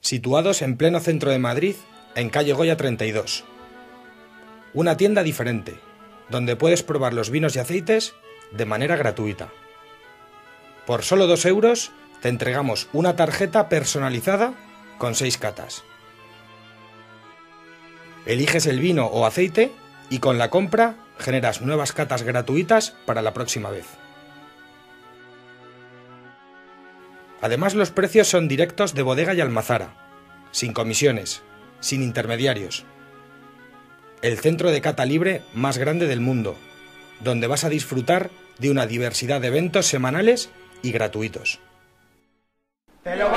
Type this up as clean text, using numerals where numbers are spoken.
situados en pleno centro de Madrid, en calle Goya 32. Una tienda diferente, donde puedes probar los vinos y aceites de manera gratuita. Por solo 2 euros te entregamos una tarjeta personalizada con 6 catas. Eliges el vino o aceite y con la compra generas nuevas catas gratuitas para la próxima vez. Además, los precios son directos de bodega y almazara, sin comisiones, sin intermediarios. El centro de cata libre más grande del mundo, donde vas a disfrutar de una diversidad de eventos semanales y gratuitos. ¡Te lo